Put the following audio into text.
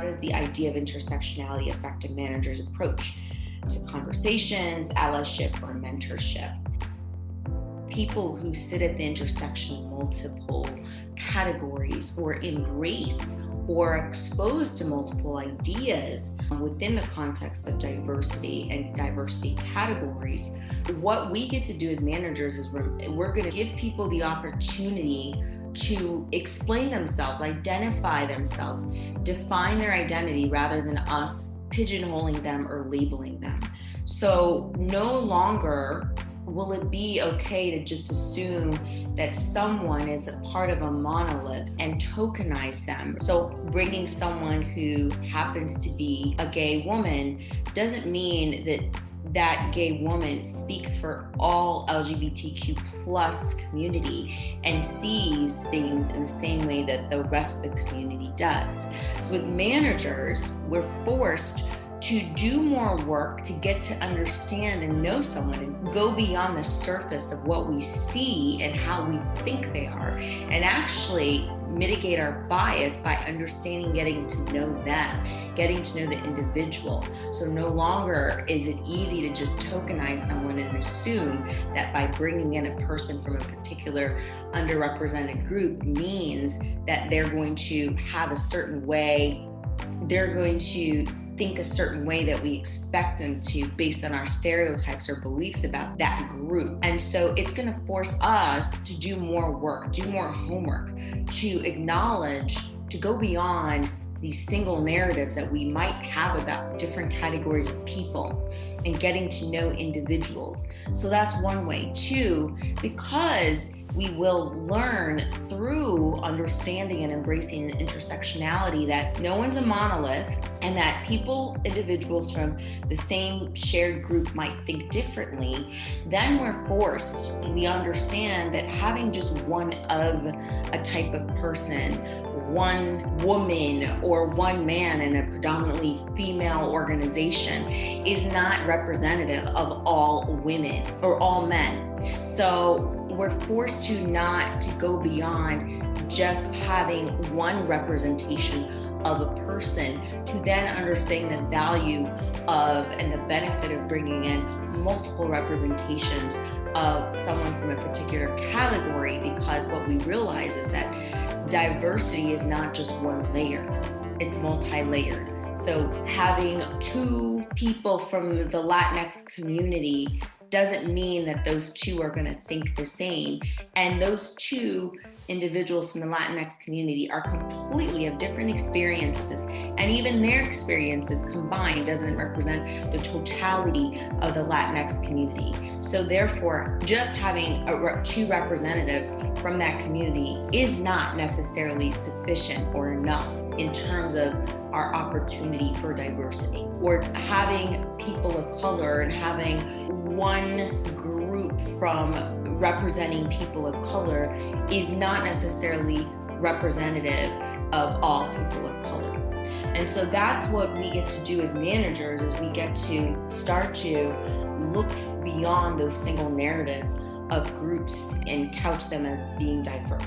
how does the idea of intersectionality affect a manager's approach to conversations, allyship, or mentorship? People who sit at the intersection of multiple categories or embrace or are exposed to multiple ideas within the context of diversity and diversity categories, what we get to do as managers is we're going to give people the opportunity to explain themselves, identify themselves, define their identity rather than us pigeonholing them or labeling them. So no longer will it be okay to just assume that someone is a part of a monolith and tokenize them? So bringing someone who happens to be a gay woman doesn't mean that that gay woman speaks for all LGBTQ plus community and sees things in the same way that the rest of the community does. So as managers, we're forced to do more work to get to understand and know someone and go beyond the surface of what we see and how we think they are, and actually mitigate our bias by understanding, getting to know them, getting to know the individual. So no longer is it easy to just tokenize someone and assume that by bringing in a person from a particular underrepresented group means that they're going to have a certain way, they're going to think a certain way that we expect them to based on our stereotypes or beliefs about that group. And so it's going to force us to do more work, do more homework, to acknowledge, to go beyond these single narratives that we might have about different categories of people and getting to know individuals. So that's one way. Two, because we will learn through understanding and embracing intersectionality that no one's a monolith and that individuals from the same shared group might think differently, then we understand that having just one of a type of person, one woman or one man in a predominantly female organization is not representative of all women or all men. So we're forced to go beyond just having one representation of a person to then understand the value of and the benefit of bringing in multiple representations of someone from a particular category, because what we realize is that diversity is not just one layer, it's multi-layered. So having two people from the Latinx community doesn't mean that those two are going to think the same. And those two individuals from the Latinx community are completely of different experiences. And even their experiences combined doesn't represent the totality of the Latinx community. So therefore, just having two representatives from that community is not necessarily sufficient or enough in terms of our opportunity for diversity. Or having people of color and having one group from representing people of color is not necessarily representative of all people of color. And so that's what we get to do as managers, is we get to start to look beyond those single narratives of groups and couch them as being diverse.